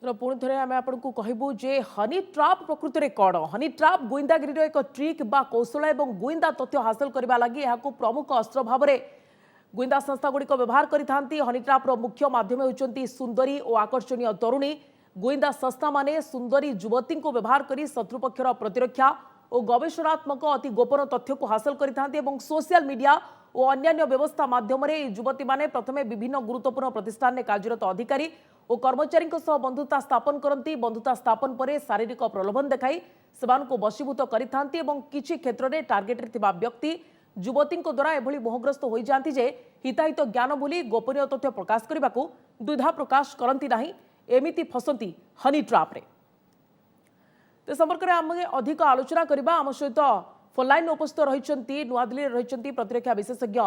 तो पुणी थे आम आपको कहबू जे हनी ट्राप प्रकृति में कौन हनी ट्राप गुइंदागिरी एक ट्रिक बा कौशल और गुइंदा तथ्य हासिल करने लगी यहाँ प्रमुख अस्त्र भाव में गुइंदा संस्था गुड़िक व्यवहार करती हनी ट्राप्र मुख्य मध्यम होती सुंदरी और आकर्षणीय तरुणी गुइंदा संस्था माने सुंदरी युवती को व्यवहार कर शत्रुपक्षर प्रतिरक्षा और गवेषणात्मक अति गोपन तथ्य को हासिल करते सोशल मीडिया और अन्य व्यवस्था माध्यम युवती माने प्रथमे विभिन्न गुरुत्वपूर्ण प्रतिष्ठान में कार्यरत अधिकारी और कर्मचारी बंधुता स्थापन करती बंधुता स्थापन पर शारीरिक प्रलोभन देखाई से वशीभूत करते किसी क्षेत्र में टार्गेट व्यक्ति युवती द्वारा एभली मोहग्रस्त हो जाती जे हिताहित ज्ञान बोली गोपनीय तथ्य प्रकाश करने को द्विधा प्रकाश करती नहीं एमिति फसंती हनी ट्राप्रे तो संपर्क में आम अधिक आलोचना करबा आम सहित फोनलाइन उपस्थित रही नुआदिल्ली रही प्रतिरक्षा विशेषज्ञ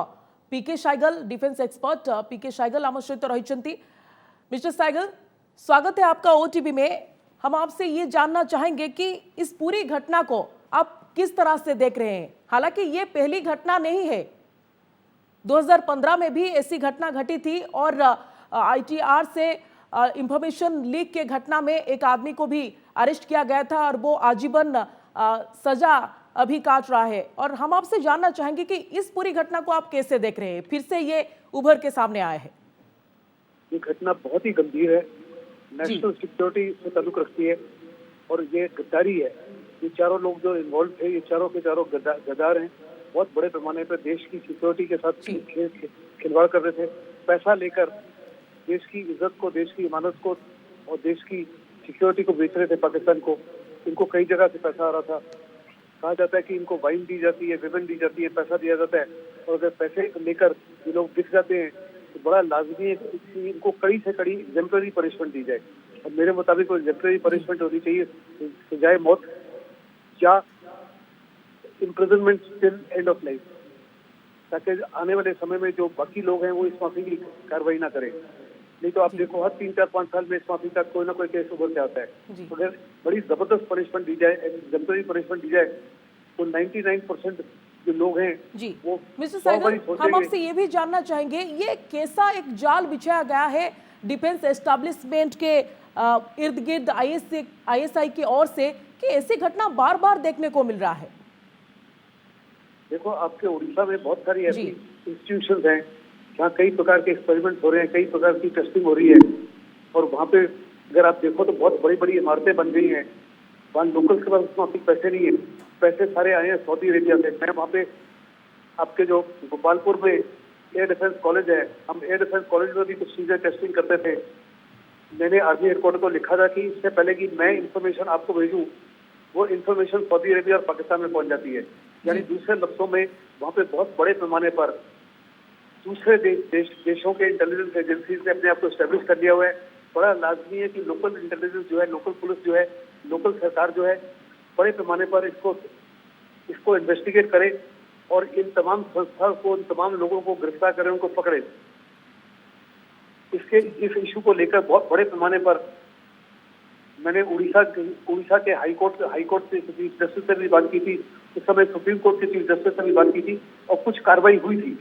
पीके साइगल डिफेंस एक्सपर्ट पीके साइगल आम सहित रही मिस्टर साइगल स्वागत है आपका ओटीवी में। हम आपसे ये जानना चाहेंगे कि इस पूरी घटना को आप किस तरह से देख रहे हैं। हालांकि ये पहली घटना नहीं है, 2015 में भी ऐसी घटना घटी थी और आईटीआर से इंफॉर्मेशन लीक के घटना में एक आदमी को भी अरेस्ट किया गया था और वो आजीवन सजा अभी काट रहा है। और हम आपसे जानना चाहेंगे कि इस पूरी घटना को आप कैसे देख रहे हैं, फिर से ये उभर के सामने आया है। ये घटना बहुत ही गंभीर है, नेशनल सिक्योरिटी से ताल्लुक रखती है और ये गद्दारी है। ये चारों लोग जो इन्वॉल्व थे ये चारों के चारों गद्दार हैं। बहुत बड़े पैमाने पर देश की सिक्योरिटी के साथ खिलवाड़ कर रहे थे। पैसा लेकर देश की इज्जत को, देश की इमानत को और देश की सिक्योरिटी को बेच रहे थे पाकिस्तान को। इनको कई जगह से पैसा आ रहा था। कहा जाता है कि इनको वाइन दी जाती है, विवन दी जाती है, पैसा दिया जाता है और अगर पैसे लेकर ये लोग दिख जाते हैं तो बड़ा लाजमी है कि इनको कड़ी से कड़ी एग्जेम्पलरी पनिशमेंट दी जाए। और मेरे मुताबिक एग्जेम्पलरी पनिशमेंट होनी चाहिए सजाए मौत या imprisonment till end of life, ताकि आने वाले समय में जो बाकी लोग हैं वो इस माफी की कार्रवाई ना करें। नहीं तो आप देखो हर 3, 4, 5 साल में इस माफी का कोई ना कोई केस उभर के आता है। तो अगर बड़ी जबरदस्त पनिशमेंट दी जाए, एग्जेम्पलरी पनिशमेंट दी जाए तो 99% जो लोग हैं जी वो मिस्टर साइगल, हम आपसे ये भी जानना चाहेंगे ये कैसा एक जाल बिछाया गया है डिफेंस एस्टेब्लिशमेंट के इर्द गिर्द आईएसआई की ओर से कि ऐसी घटना बार बार देखने को मिल रहा है। देखो आपके उड़ीसा में बहुत सारी ऐसी इंस्टीट्यूशंस हैं जहाँ कई प्रकार के एक्सपेरिमेंट हो रहे हैं, कई प्रकार की टेस्टिंग हो रही है और वहाँ पे अगर आप देखो तो बहुत बड़ी बड़ी इमारतें बन गई हैं। वहाँ लोकल्स के पास उतना पैसे नहीं है, पैसे सारे आए हैं सऊदी अरेबिया से। मैं वहाँ पे आपके जो गोपालपुर में एयर डिफेंस कॉलेज है, हम एयर डिफेंस कॉलेज में भी कुछ चीजें टेस्टिंग करते थे। मैंने आर्मी हेडक्वार्टर को लिखा था कि इससे पहले कि मैं इंफॉर्मेशन आपको भेजूं वो इंफॉर्मेशन सऊदी अरेबिया और पाकिस्तान में पहुंच जाती है। यानी दूसरे लफ्जों में वहाँ पे बहुत बड़े पैमाने पर दूसरे देशों के इंटेलिजेंस एजेंसीज ने अपने आप को स्टैब्लिश कर लिया हुआ है। बड़ा लाजमी है कि लोकल इंटेलिजेंस जो है, लोकल पुलिस जो है, लोकल सरकार जो है बड़े पैमाने पर इसको इन्वेस्टिगेट करे और इन तमाम संस्थाओं को, इन तमाम लोगों को गिरफ्तार करें, उनको पकड़े। इस इशू को लेकर बहुत बड़े पैमाने पर मैंने उड़ीसा के हाईकोर्ट से चीफ जस्टिस से भी बात की थी। उस समय सुप्रीम कोर्ट के चीफ जस्टिस से भी बात की थी और कुछ कार्रवाई हुई थी।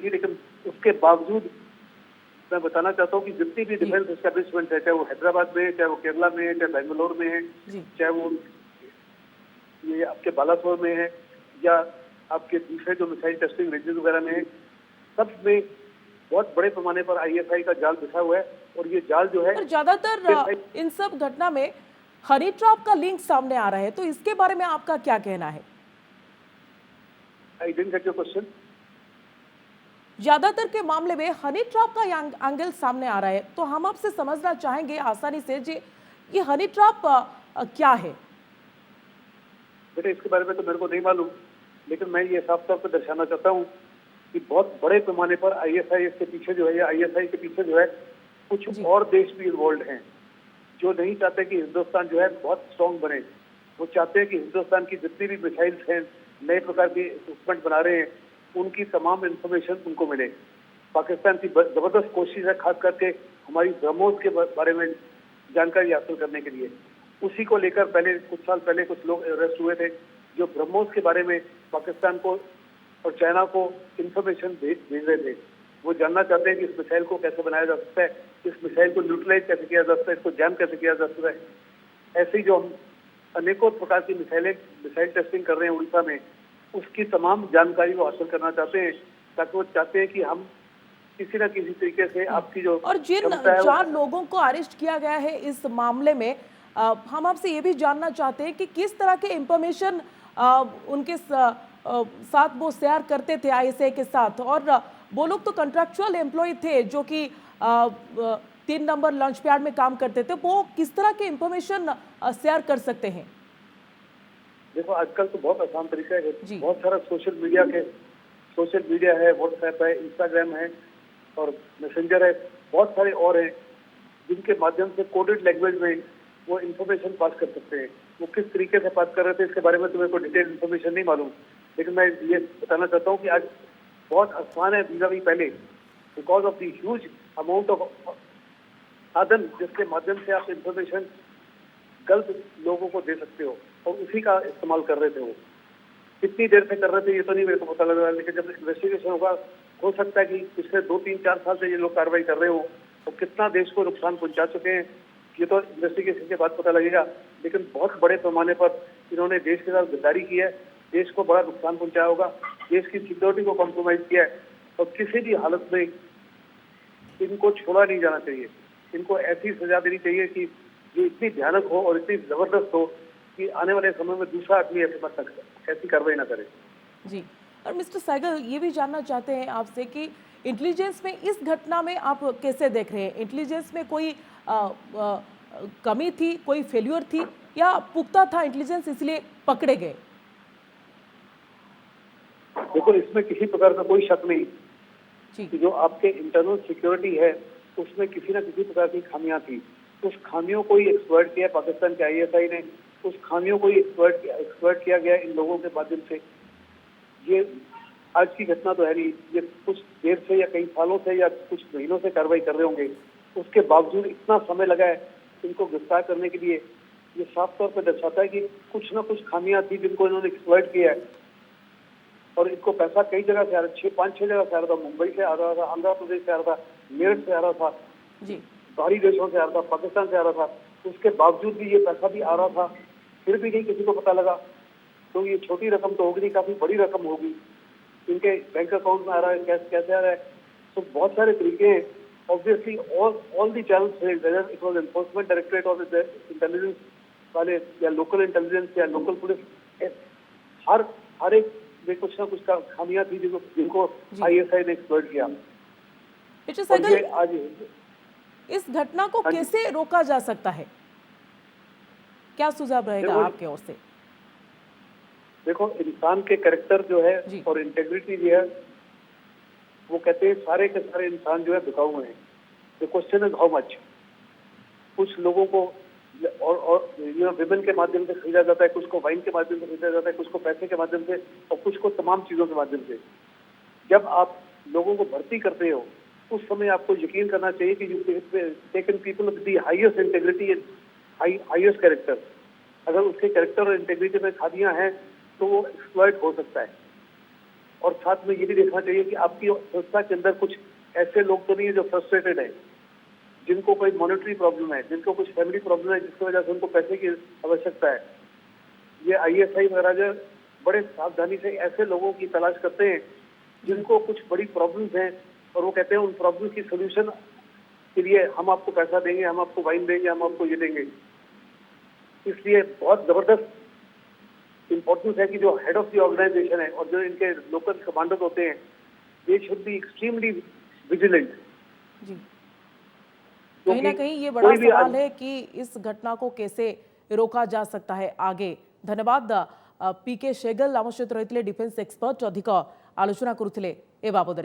लेकिन उसके बावजूद मैं बताना चाहता हूँ कि जितनी भी डिफेंस एस्टेब्लिशमेंट है, चाहे वो हैदराबाद में है, चाहे वो केरला में है, चाहे बेंगलोर में है, चाहे वो ये आपके बालासोर में है या आपके दूसरे जो मिसाइल टेस्टिंग रेंजेस वगैरह में है, सब में बहुत बड़े पैमाने पर आईएसआई का जाल बिछा हुआ है। और ये जाल जो है ज्यादातर इन सब घटना में हनी ट्रैप का लिंक सामने आ रहा है, तो इसके बारे में आपका क्या कहना है? I didn't get your question. ज्यादातर के मामले में हनी ट्रैप का एंगल सामने आ रहा है, तो हम आपसे समझना चाहेंगे आसानी से जी ये हनी ट्रैप क्या है? बेटे इसके बारे में तो मेरे को नहीं मालूम, लेकिन मैं ये साफ तौर पर दर्शाना चाहता हूँ कि बहुत बड़े पैमाने पर आईएसआई के पीछे जो है, या आईएसआई के पीछे जो है कुछ और देश भी इन्वॉल्व हैं जो नहीं चाहते कि हिंदुस्तान जो है बहुत स्ट्रॉन्ग बने। वो चाहते हैं कि हिंदुस्तान की जितनी भी मिसाइल्स हैं, नए प्रकार के इक्विपमेंट बना रहे हैं, उनकी तमाम इंफॉर्मेशन उनको मिले। पाकिस्तान की जबरदस्त कोशिश है खास करके हमारी ब्रह्मोस के बारे में जानकारी हासिल करने के लिए। उसी को लेकर पहले कुछ साल पहले कुछ लोग अरेस्ट हुए थे जो ब्रह्मोस के बारे में पाकिस्तान को और चाइना को इंफॉर्मेशन भेज रहे थे। वो जानना चाहते हैं कि इस मिसाइल को कैसे बनाया जा सकता है, इस मिसाइल को न्यूट्रलाइज कैसे किया जा सकता है, इसको जैम कैसे किया जा सकता है। ऐसे ही जो हम अनेकों प्रकार की मिसाइल टेस्टिंग कर रहे हैं उड़ीसा में, उसकी तमाम जानकारी को हासिल करना चाहते हैं, ताकि वो चाहते हैं कि हम किसी न किसी तरीके से आपकी जो और जिन क्षमता है 4 लोगों को अरेस्ट किया गया है इस मामले में, हम आपसे ये भी जानना चाहते हैं कि किस तरह के इंफॉर्मेशन उनके साथ वो शेयर करते थे आईएसआई के साथ, और वो लोग तो कंट्रैक्चुअल एम्प्लॉय थे जो कि 3 नंबर लॉन्च पैड में काम करते थे, वो किस तरह के इंफॉर्मेशन शेयर कर सकते हैं? देखो, आजकल तो बहुत आसान तरीका है, जी। बहुत सारा सोशल मीडिया है, व्हाट्सएप है, इंस्टाग्राम है और मैसेंजर है, बहुत सारे और हैं जिनके माध्यम से कोडेड लैंग्वेज में वो इन्फॉर्मेशन पास कर सकते हैं। वो किस तरीके से पास कर रहे थे इसके बारे में तो मेरे को डिटेल इन्फॉर्मेशन नहीं मालूम, लेकिन मैं ये बताना चाहता हूँ कि आज बहुत आसान है वीजा भी पहले, because of the huge amount of साधन जिसके माध्यम से आप इंफॉर्मेशन गलत लोगों को दे सकते हो, और उसी का इस्तेमाल कर रहे थे। वो कितनी देर से कर रहे थे ये तो नहीं मेरे को पता लग रहा, लेकिन जब इन्वेस्टिगेशन होगा हो सकता है कि पिछले 2-3-4 साल से ये लोग कार्रवाई कर रहे हो, तो कितना देश को नुकसान पहुंचा चुके हैं ये तो इन्वेस्टिगेशन के बाद पता लगेगा। लेकिन बहुत बड़े पैमाने पर इन्होंने देश के साथ गद्दारी की है, देश को बड़ा नुकसान पहुंचाया होगा, देश की सिक्योरिटी को कॉम्प्रोमाइज किया है, और किसी भी हालत में इनको छोड़ा नहीं जाना चाहिए। इनको ऐसी सजा देनी चाहिए कि जो इतनी भयानक हो और इतनी जबरदस्त हो कि आने वाले समय में दूसरा आदमी ऐसी कार्रवाई ना करे। जी, और मिस्टर सहगल, ये भी जानना चाहते हैं आपसे कि इंटेलिजेंस में इस घटना में आप कैसे देख रहे हैं? इंटेलिजेंस में कोई कमी थी, कोई फेल्यूर थी, या पुख्ता था इंटेलिजेंस इसलिए पकड़े गए? देखो, इसमें किसी प्रकार का कोई शक नहीं जी। कि जो आपके इंटरनल सिक्योरिटी है उसमें किसी न किसी प्रकार की खामियां थी। उस खामियों को ही एक्सप्लॉइट किया पाकिस्तान के आईएसआई ने, उस खामियों को ही एक्सप्लॉइट किया गया इन लोगों के माध्यम से। ये आज की घटना तो है नहीं, ये कुछ देर से या कई सालों से या कुछ महीनों से कार्रवाई कर रहे होंगे, उसके बावजूद इतना समय लगा है इनको गिरफ्तार करने के लिए। ये साफ तौर पर दर्शाता है कि कुछ न कुछ खामियां थी जिनको इन्होंने एक्सप्लॉइट किया है, और इनको पैसा कई जगह से आ रहा, 5-6 जगह से आ रहा था। मुंबई से आ रहा था, आंध्र प्रदेश से आ रहा था, मेरठ से आ रहा था, जी, बाहरी देशों से आ रहा था, पाकिस्तान से आ रहा था। उसके बावजूद भी ये पैसा भी आ रहा था, फिर भी नहीं किसी को पता लगा। तो ये छोटी रकम तो होगी नहीं, काफी बड़ी रकम होगी। इनके बैंक अकाउंट में आ रहा है, कैसे आ रहा है, तो बहुत सारे तरीके हैं। Obviously all the channels, whether it was enforcement directorate और इंटेलिजेंस वाले या लोकल इंटेलिजेंस या लोकल पुलिस, हर एक में कुछ ना कुछ खामियां थी जिनको आईएसआई ने एक्सप्लॉइट किया। मिस्टर सहगल, आज इस घटना को कैसे रोका जा सकता है? क्या सुझाव रहेगा आपके ओर से? देखो, इंसान के कैरेक्टर जो है और इंटेग्रिटी जो है, वो कहते हैं सारे के सारे इंसान जो है बिकाऊ हैं। The question is how much. कुछ लोगों को और विमेन के माध्यम से खरीदा जाता है, कुछ को वाइन के माध्यम से खरीदा जाता है, कुछ को पैसे के माध्यम से, और कुछ को तमाम चीजों के माध्यम से। जब आप लोगों को भर्ती करते हो उस समय आपको यकीन करना चाहिए कि you taken people with the highest integrity and highest character. अगर उसके कैरेक्टर और इंटेग्रिटी में खामियां हैं तो वो एक्सप्लॉइट हो सकता है। और साथ में ये भी देखना चाहिए कि आपकी संस्था के अंदर कुछ ऐसे लोग तो नहीं है जो फ्रस्ट्रेटेड है, जिनको कोई मॉनेटरी प्रॉब्लम है, जिनको कुछ फैमिली प्रॉब्लम है, जिसकी वजह से उनको पैसे की आवश्यकता है। ये आईएसआई वगैरह बड़े सावधानी से ऐसे लोगों की तलाश करते हैं जिनको कुछ बड़ी प्रॉब्लम्स हैं, और वो कहते हैं उन प्रॉब्लम की सोल्यूशन के लिए हम आपको पैसा देंगे, हम आपको वाइन देंगे, हम आपको ये देंगे। इसलिए बहुत जबरदस्त इंपॉर्टेंस है कि जो हेड ऑफ द ऑर्गेनाइजेशन है और जो इनके लोकल कमांडर होते हैं, they should be extremely vigilant. जी, कहीं ना कहीं ये बड़ा सवाल है कि इस घटना को कैसे रोका जा सकता है आगे। धन्यवाद। पीके शेगल आम सहित रही डिफेन्स एक्सपर्ट, अधिक आलोचना करुले ए बाबद।